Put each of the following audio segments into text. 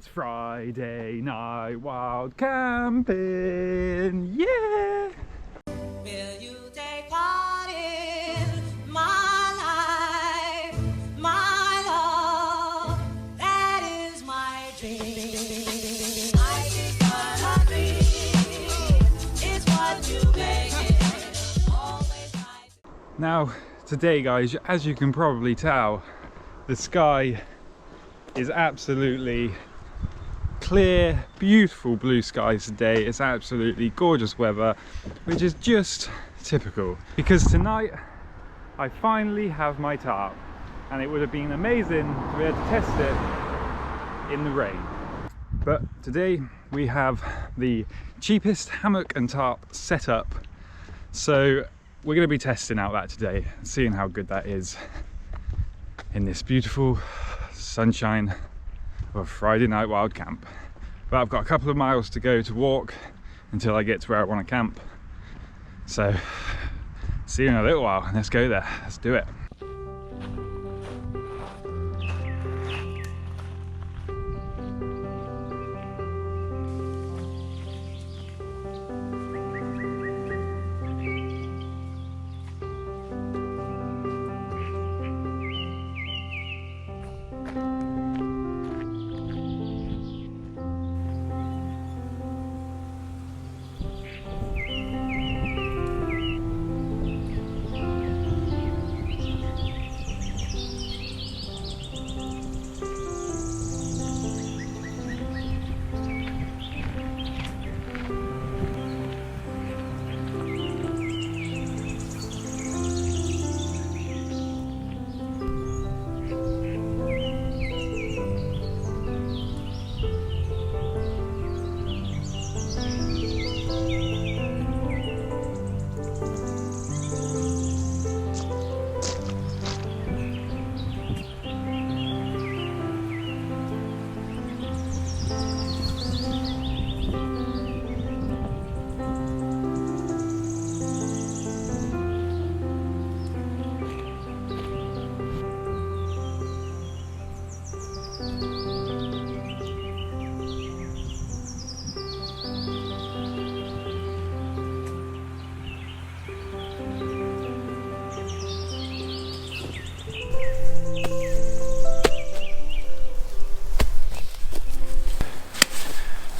It's Friday night wild camping, yeah! Will you take part in my life, my love? That is my dream. Life is but a dream. It's what you make it. Always right. Now, today guys, as you can probably tell, the sky is absolutely clear, beautiful blue skies today. It's absolutely gorgeous weather, which is just typical, because tonight I finally have my tarp, and it would have been amazing to be able to test it in the rain. But today we have the cheapest hammock and tarp setup, so we're going to be testing out that today, seeing how good that is in this beautiful sunshine of a Friday night wild camp. But I've got a couple of miles to go to walk until I get to where I want to camp, so see you in a little while. Let's go there, let's do it.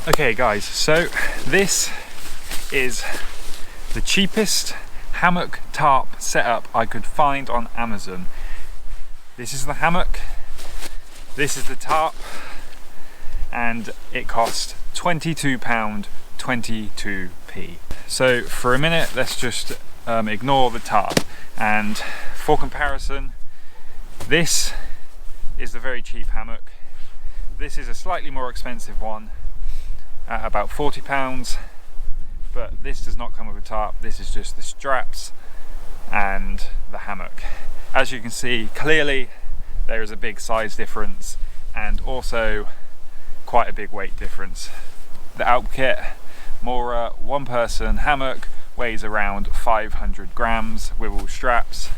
Okay guys, so this is the cheapest hammock tarp setup I could find on Amazon. This is the hammock, this is the tarp, and it cost £22, 22p. So for a minute, let's just ignore the tarp, and for comparison, this is the very cheap hammock. This is a slightly more expensive one, at about £40, but this does not come with a tarp. This is just the straps and the hammock. As you can see, clearly there is a big size difference and also quite a big weight difference. The Alpkit Mora one person hammock weighs around 500 grams with all straps,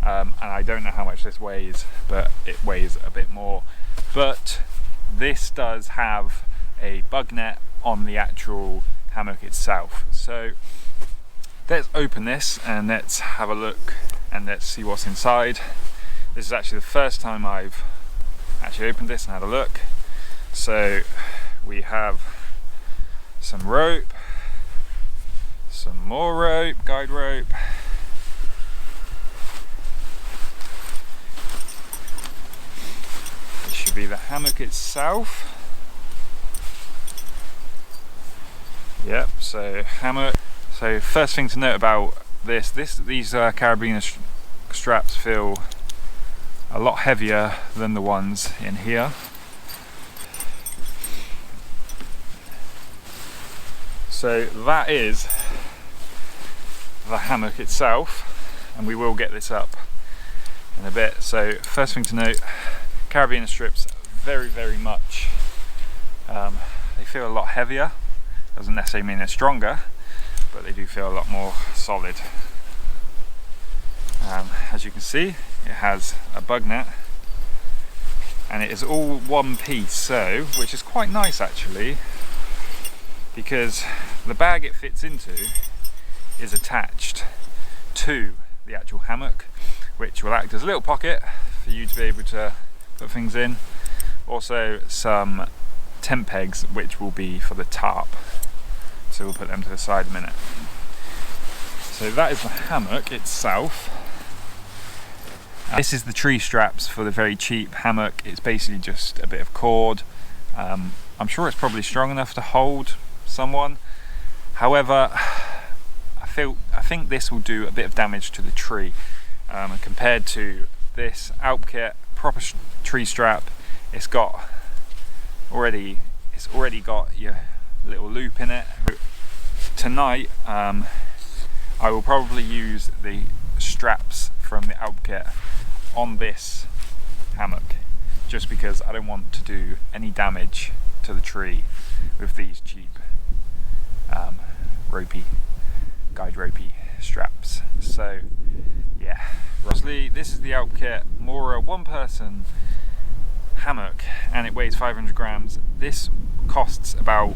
and I don't know how much this weighs, but it weighs a bit more. But this does have a bug net on the actual hammock itself. So let's open this and let's have a look and let's see what's inside. This is actually the first time I've actually opened this and had a look. So we have some rope, some more rope, guide rope, this should be the hammock itself. Yep, so hammock. So first thing to note about these carabiner straps feel a lot heavier than the ones in here. So that is the hammock itself, and we will get this up in a bit. So first thing to note, carabiner strips very much, they feel a lot heavier. Doesn't necessarily mean they're stronger, but they do feel a lot more solid. As you can see, it has a bug net and it is all one piece, so which is quite nice actually, because the bag it fits into is attached to the actual hammock, which will act as a little pocket for you to be able to put things in. Also some tent pegs which will be for the tarp, so we'll put them to the side in a minute. So that is the hammock itself. This is the tree straps for the very cheap hammock. It's basically just a bit of cord. I'm sure it's probably strong enough to hold someone. However, I think this will do a bit of damage to the tree. Compared to this Alp kit, proper tree strap, it's already got your little loop in it. Tonight, I will probably use the straps from the Alp kit on this hammock, just because I don't want to do any damage to the tree with these cheap guide ropey straps. So yeah, obviously this is the Alp kit, more a one person hammock, and it weighs 500 grams. This costs about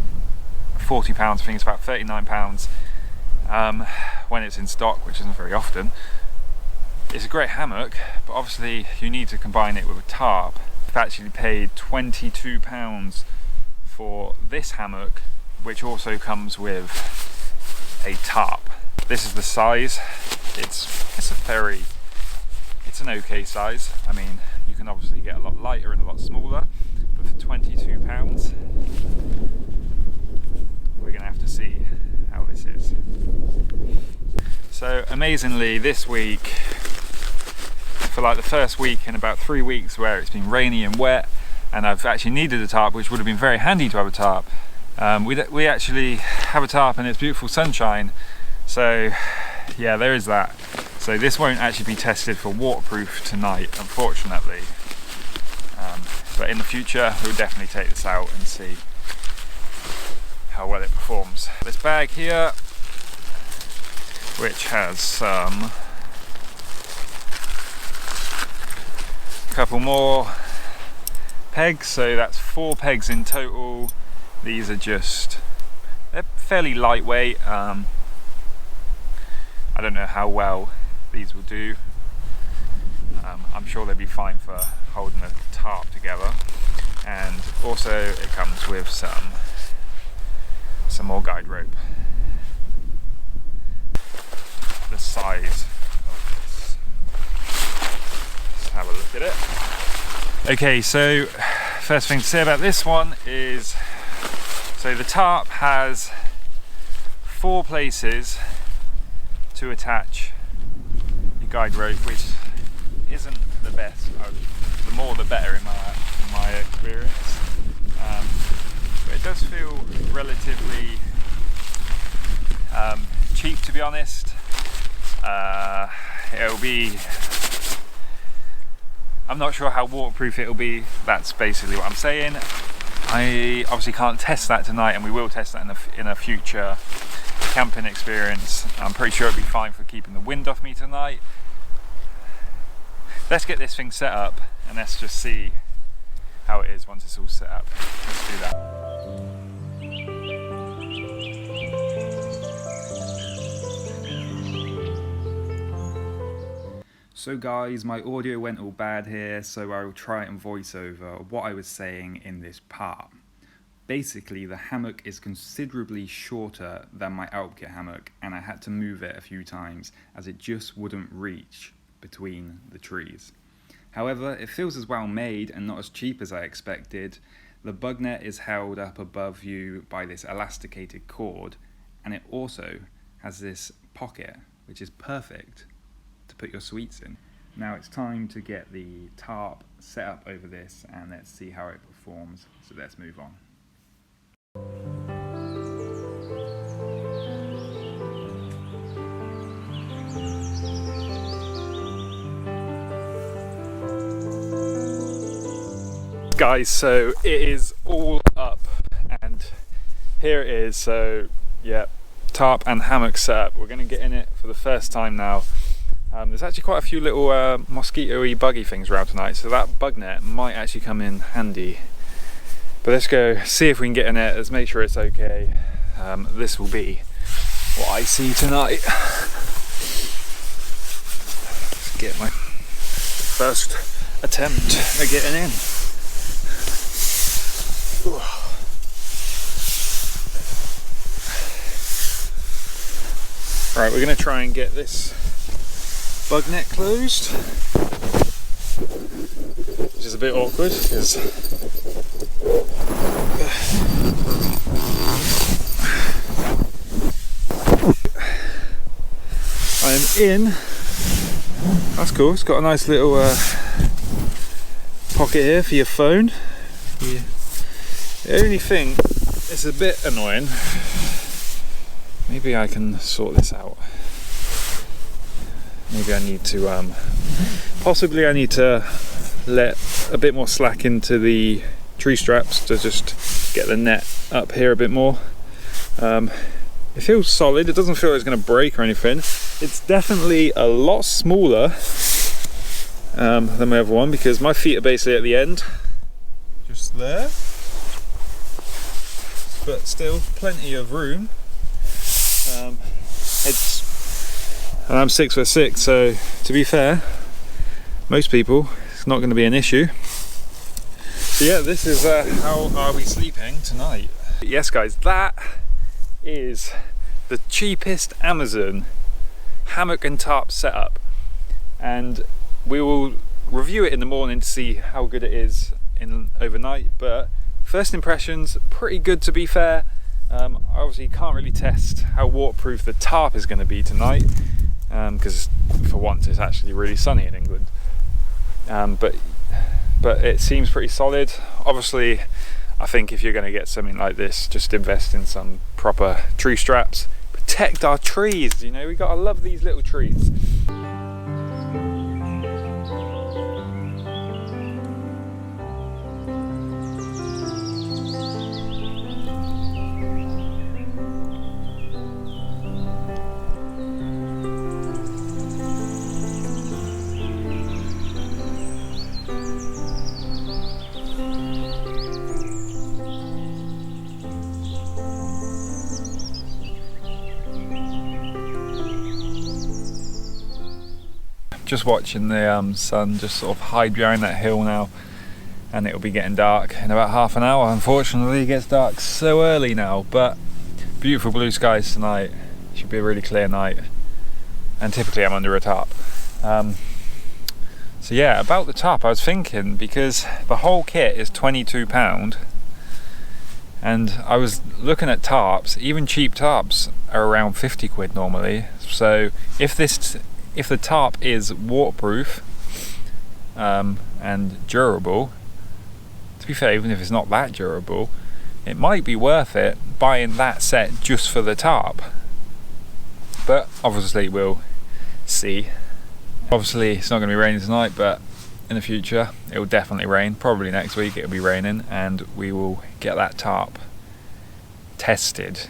£40, I think it's about £39 when it's in stock, which isn't very often. It's a great hammock, but obviously you need to combine it with a tarp. I've actually paid £22 for this hammock, which also comes with a tarp. This is the size. It's an okay size. I mean, you can obviously get a lot lighter and a lot smaller, but for £22, we're gonna have to see how this is. So amazingly, this week, for like the first week in about 3 weeks where it's been rainy and wet, and I've actually needed a tarp, which would have been very handy to have a tarp, we actually have a tarp and it's beautiful sunshine. So yeah, there is that. So this won't actually be tested for waterproof tonight, unfortunately, but in the future we'll definitely take this out and see how well it performs. This bag here, which has some couple more pegs, so that's 4 pegs in total. These are they're fairly lightweight. I don't know how well these will do. I'm sure they'll be fine for holding a tarp together, and also it comes with some more guide rope. The size of this. Let's have a look at it. Okay, so first thing to say about this one is, so the tarp has 4 places to attach your guide rope, which isn't the best. The more the better in my experience. But it does feel relatively cheap, to be honest. It'll be, I'm not sure how waterproof it'll be. That's basically what I'm saying. I obviously can't test that tonight, and we will test that in a future camping experience. I'm pretty sure it'll be fine for keeping the wind off me tonight. Let's get this thing set up and let's just see how it is once it's all set up. Let's do that. So guys, my audio went all bad here, so I will try and voice over what I was saying in this part. Basically, the hammock is considerably shorter than my Alp kit hammock, and I had to move it a few times as it just wouldn't reach between the trees. However, it feels as well made and not as cheap as I expected. The bug net is held up above you by this elasticated cord, and it also has this pocket, which is perfect to put your sweets in. Now it's time to get the tarp set up over this, and let's see how it performs. So let's move on. Guys, so it is all up and here it is. So yeah, tarp and hammock set up. We're going to get in it for the first time now. There's actually quite a few little mosquito-y buggy things around tonight, so that bug net might actually come in handy. But let's go see if we can get a net. Let's make sure it's okay. This will be what I see tonight. Let's get my first attempt at getting in. Right, we're going to try and get this bug net closed, which is a bit awkward because I'm in. That's cool. It's got a nice little pocket here for your phone. Yeah. The only thing is a bit annoying. Maybe I can sort this out. Maybe I need to possibly I need to let a bit more slack into the tree straps to just get the net up here a bit more. It feels solid. It doesn't feel like it's going to break or anything. It's definitely a lot smaller than my other one because my feet are basically at the end, just there, but still plenty of room. And I'm 6'6", so to be fair, most people it's not going to be an issue. So yeah, this is how are we sleeping tonight. Yes guys, that is the cheapest Amazon hammock and tarp setup, and we will review it in the morning to see how good it is in overnight, but first impressions pretty good to be fair. I obviously can't really test how waterproof the tarp is going to be tonight because for once it's actually really sunny in England, but it seems pretty solid. Obviously I think if you're going to get something like this, just invest in some proper tree straps. Protect our trees, you know, we gotta love these little trees. Just watching the sun just sort of hide behind that hill now, and it'll be getting dark in about half an hour. Unfortunately it gets dark so early now, but beautiful blue skies tonight. Should be a really clear night, and typically I'm under a tarp. So yeah, about the tarp I was thinking, because the whole kit is £22, and I was looking at tarps, even cheap tarps are around 50 quid normally. So if the tarp is waterproof and durable, to be fair, even if it's not that durable, it might be worth it buying that set just for the tarp. But obviously we'll see. Obviously it's not going to be raining tonight, but in the future it will definitely rain. Probably next week it'll be raining, and we will get that tarp tested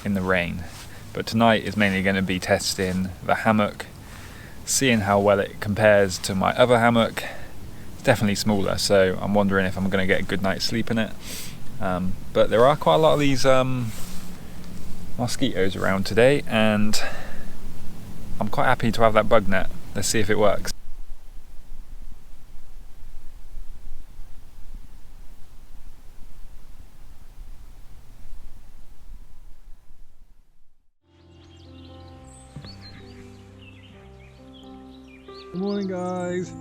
in the rain. But tonight is mainly going to be testing the hammock, seeing how well it compares to my other hammock. It's definitely smaller, so I'm wondering if I'm going to get a good night's sleep in it. But there are quite a lot of these mosquitoes around today, and I'm quite happy to have that bug net. Let's see if it works. Good morning guys.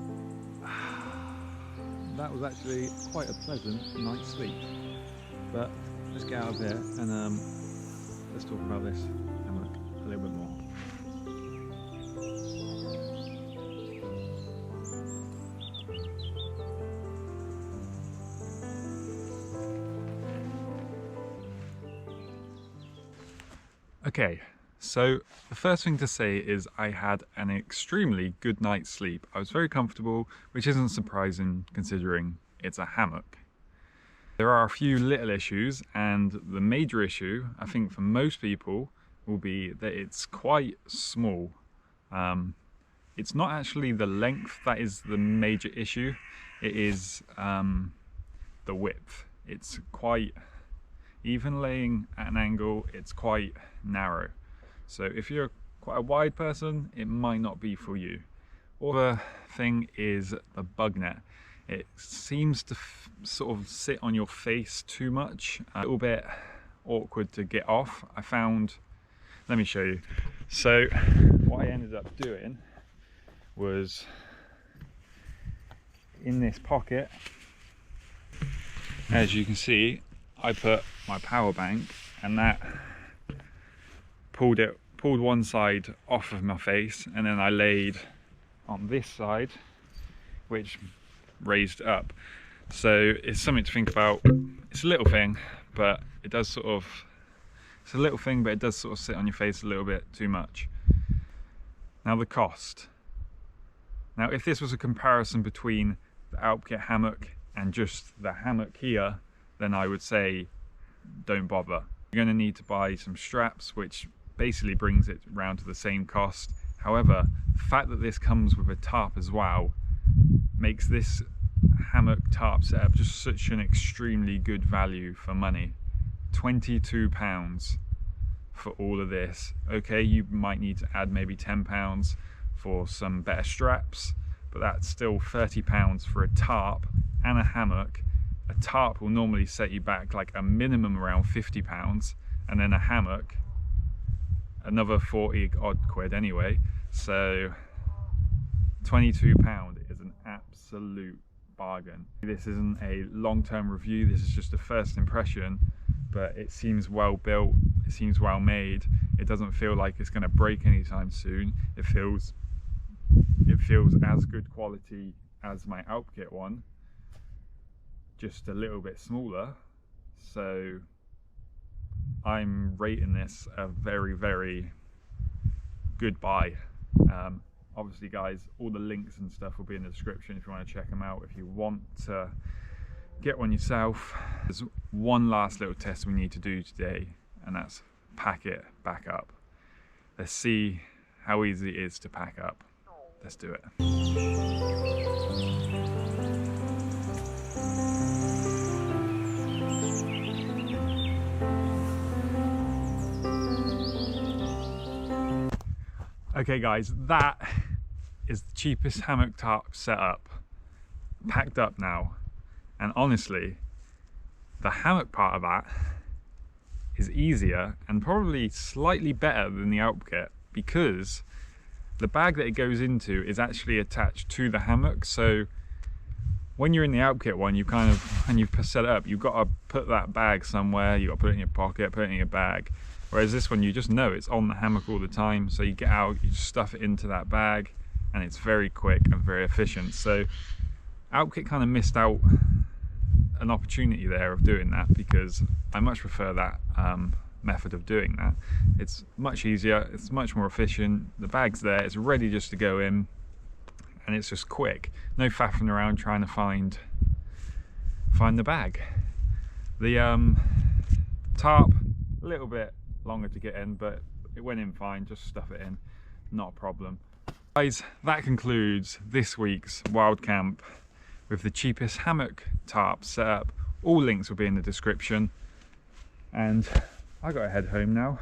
That was actually quite a pleasant night's sleep, but let's get out of here and let's talk about this hammock a little bit more. Okay, so the first thing to say is I had an extremely good night's sleep. I was very comfortable, which isn't surprising considering it's a hammock. There are a few little issues, and the major issue, I think for most people, will be that it's quite small. it's not actually the length that is the major issue, it is the width. It's quite, even laying at an angle, it's quite narrow. So if you're quite a wide person, it might not be for you. Other thing is the bug net. It seems to sort of sit on your face too much, a little bit awkward to get off. I found, let me show you. So what I ended up doing was, in this pocket, as you can see, I put my power bank, and that pulled one side off of my face, and then I laid on this side, which raised up. So it's something to think about. It's a little thing, but it does sort of, it's a little thing, but it does sort of sit on your face a little bit too much. Now the cost. Now if this was a comparison between the Alpkit hammock and just the hammock here, then I would say don't bother. You're going to need to buy some straps, which basically brings it round to the same cost. However, the fact that this comes with a tarp as well makes this hammock tarp setup just such an extremely good value for money. £22 for all of this. Okay, you might need to add maybe £10 for some better straps, but that's still £30 for a tarp and a hammock. A tarp will normally set you back like a minimum around £50, and then a hammock another 40 odd quid anyway. So £22 is an absolute bargain. This isn't a long-term review, this is just a first impression, but it seems well built, it seems well made. It doesn't feel like it's going to break anytime soon. It feels as good quality as my Alpkit one, just a little bit smaller. So I'm rating this a very, very good buy. Obviously guys, all the links and stuff will be in the description if you want to check them out, if you want to get one yourself. There's one last little test we need to do today, and that's pack it back up. Let's see how easy it is to pack up. Let's do it. Okay guys, that is the cheapest hammock tarp setup, packed up now. And honestly, the hammock part of that is easier and probably slightly better than the Alpkit, because the bag that it goes into is actually attached to the hammock. So when you're in the Alpkit one, you kind of, when you set it up, you've got to put that bag somewhere, you've got to put it in your pocket, put it in your bag. Whereas this one, you just know it's on the hammock all the time. So you get out, you just stuff it into that bag, and it's very quick and very efficient. So Alpkit kind of missed out an opportunity there of doing that, because I much prefer that method of doing that. It's much easier, it's much more efficient, the bag's there, it's ready just to go in, and it's just quick. No faffing around trying to find the bag. The tarp, a little bit longer to get in, but it went in fine. Just stuff it in, not a problem. Guys, that concludes this week's wild camp with the cheapest hammock tarp setup. All links will be in the description, and I gotta head home now.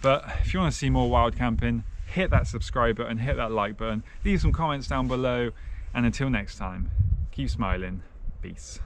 But if you want to see more wild camping, hit that subscribe button, hit that like button, leave some comments down below, and until next time, keep smiling. Peace.